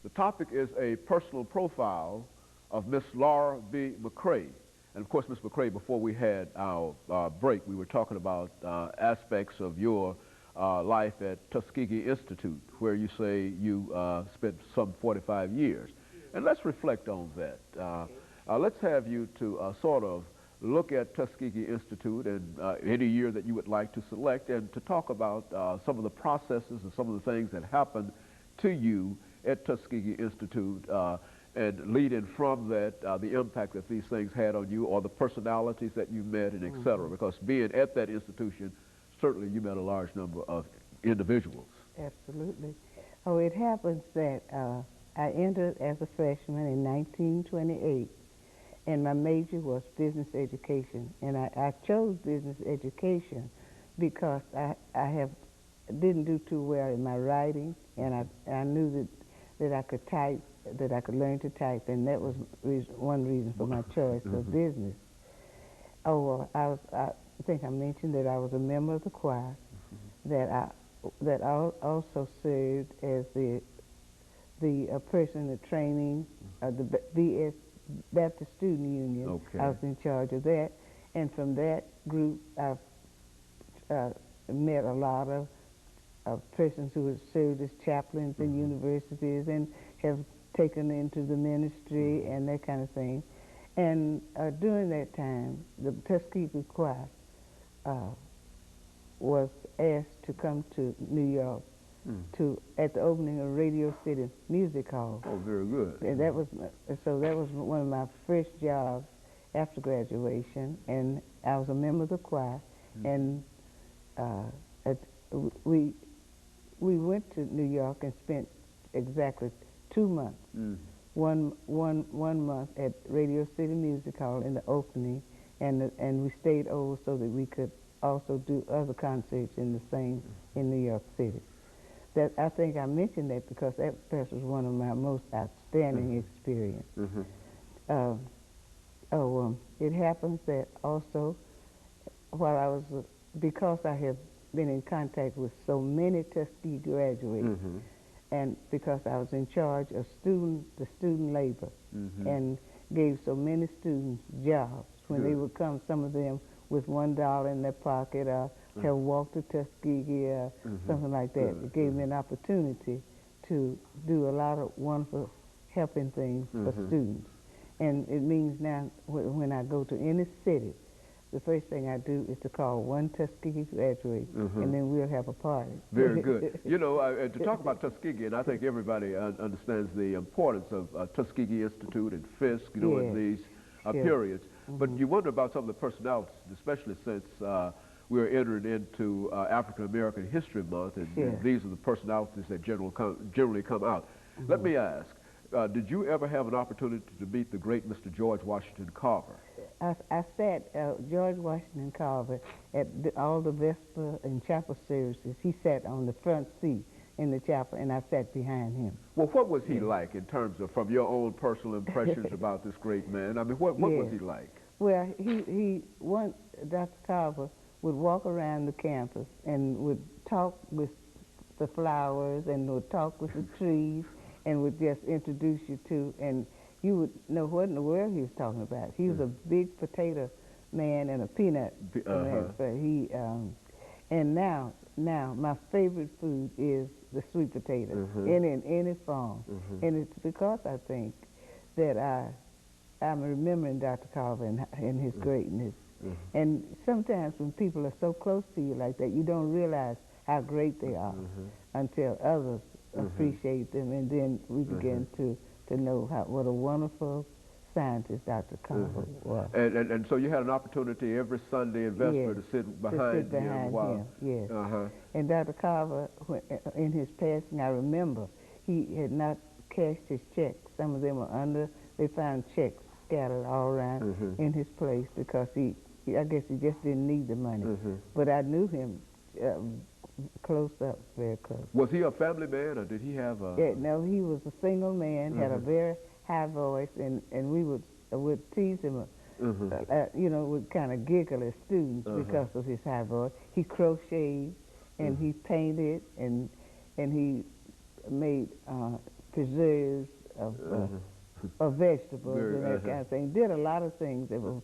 The topic is a personal profile of Miss Laura B. McCray. And of course, Ms. McCray, before we had our break, we were talking about aspects of your life at Tuskegee Institute, where you say you spent some 45 years. And let's reflect on that. Let's have you to sort of look at Tuskegee Institute and any year that you would like to select, and to talk about some of the processes and some of the things that happened to you at Tuskegee Institute, and leading from that, the impact that these things had on you, or the personalities that you met, and et cetera. Because being at that institution, certainly you met a large number of individuals. Absolutely. Oh, it happens that I entered as a freshman in 1928, and my major was business education. And I chose business education because I didn't do too well in my writing, and I knew that I could type, that I could learn to type, and that was one reason for my choice of business. Oh, I think I mentioned that I was a member of the choir, that I also served as the person in the training of the BS Baptist Student Union. Okay. I was in charge of that, and from that group I've met a lot of persons who have served as chaplains in universities and have taken into the ministry and that kind of thing. And during that time, the Tuskegee Choir was asked to come to New York at the opening of Radio City Music Hall. Oh, very good. And that was one of my first jobs after graduation, and I was a member of the choir, and we went to New York and spent exactly 2 months. One month at Radio City Music Hall in the opening, and we stayed over so that we could also do other concerts in New York City. That I think I mentioned that because that was one of my most outstanding experiences. It happens that also while I was, because I have been in contact with so many Tuskegee graduates, and because I was in charge of the student labor, and gave so many students jobs when they would come, some of them with $1 in their pocket, or have walked to Tuskegee, or something like that. It gave me an opportunity to do a lot of wonderful helping things for students. And it means now when I go to any city, the first thing I do is to call one Tuskegee graduate, and then we'll have a party. Very good. You know, to talk about Tuskegee, and I think everybody understands the importance of Tuskegee Institute and Fisk, you know, in these periods. But you wonder about some of the personalities, especially since we're entering into African American History Month, and these are the personalities that generally come out. Let me ask, did you ever have an opportunity to meet the great Mr. George Washington Carver? I sat George Washington Carver at all the Vesper and chapel services. He sat on the front seat in the chapel, and I sat behind him. Well, what was he like in terms of, from your own personal impressions about this great man? I mean, what was he like? Well, Dr. Carver would walk around the campus and would talk with the flowers and would talk with the trees and would just introduce you to, and you would know what in the world he was talking about. He was a big potato man and a peanut man. But and now my favorite food is the sweet potato, in any form. And it's because I think that I'm remembering Dr. Carver and his greatness. And sometimes when people are so close to you like that, you don't realize how great they are until others appreciate them, and then we begin to know what a wonderful scientist Dr. Carver was. And so you had an opportunity every Sunday in Vesper to sit behind him. Yes. And Dr. Carver, in his passing, I remember he had not cashed his checks. Some of them were they found checks scattered all around in his place because I guess he just didn't need the money. But I knew him close up, very close. Was he a family man, or did he have a... no, he was a single man, had a very high voice, and we would tease him, you know, would kind of giggle as students because of his high voice. He crocheted, and he painted, and he made preserves of vegetables and that kind of thing. Did a lot of things that were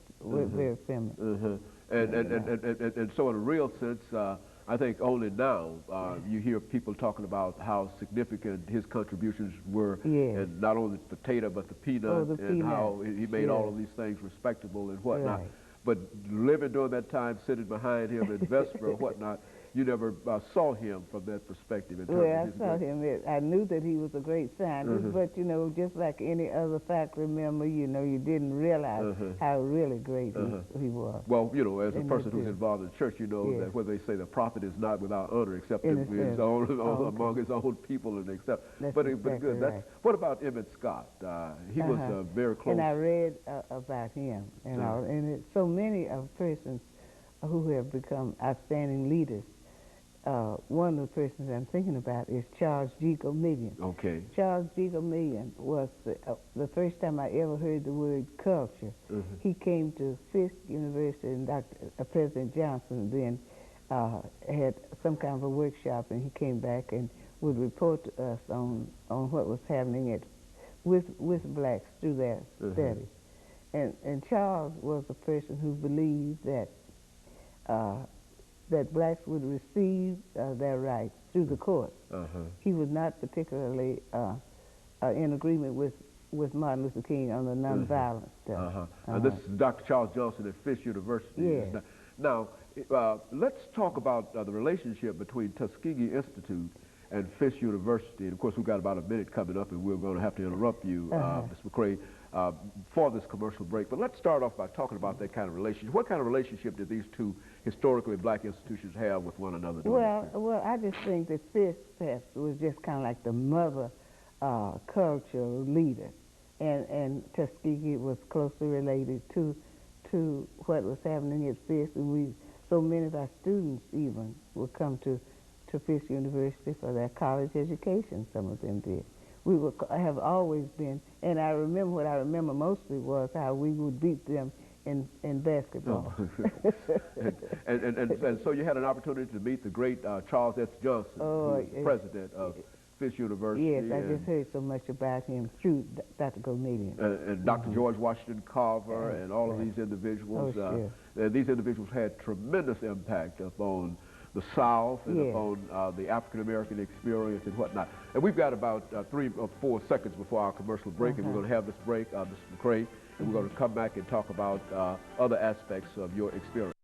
very feminine. And so in a real sense, I think only now you hear people talking about how significant his contributions were, and not only the potato but the peanut, and how he made all of these things respectable and whatnot. Right. But living during that time, sitting behind him in Vesper or whatnot, you never saw him from that perspective. In terms Well, of his I saw him. I knew that he was a great scientist, but, you know, just like any other faculty member, you know, you didn't realize how really great he was. Well, you know, as a person who's involved in the church, you know that whether they say the prophet is not without honor except his own, among his own people, and except. But good. Right. What about Emmett Scott? He was very close. And I read about him, and so many of persons who have become outstanding leaders. One of the persons I'm thinking about is Charles G. Gomillion. Okay. Charles G. Gomillion was the first time I ever heard the word culture. He came to Fisk University, and President Johnson then had some kind of a workshop, and he came back and would report to us on what was happening with blacks through their studies. And Charles was a person who believed that that blacks would receive their rights through the courts. He was not particularly in agreement with Martin Luther King on the nonviolence stuff. And this is Dr. Charles Johnson at Fisk University. Yes. Now, let's talk about the relationship between Tuskegee Institute and Fisk University. And of course, we've got about a minute coming up, and we're going to have to interrupt you, Ms. McCray, for this commercial break. But let's start off by talking about that kind of relationship. What kind of relationship did these two historically black institutions have with one another? Well, I just think that Fisk was just kind of like the mother cultural leader, and Tuskegee was closely related to what was happening at Fisk, and so many of our students even would come to Fisk University for their college education. Some of them did. We have always been, and I remember what I remember mostly was how we would beat them in basketball. And so you had an opportunity to meet the great Charles S. Johnson, who was president of Fisk University. Yes, I just heard so much about him through Dr. Gomillion. And Dr. George Washington Carver and all of these individuals. These individuals had tremendous impact upon the South and upon the African-American experience and whatnot. And we've got about 3 or 4 seconds before our commercial break, and we're going to have this break, Mr. McCray, and we're going to come back and talk about other aspects of your experience.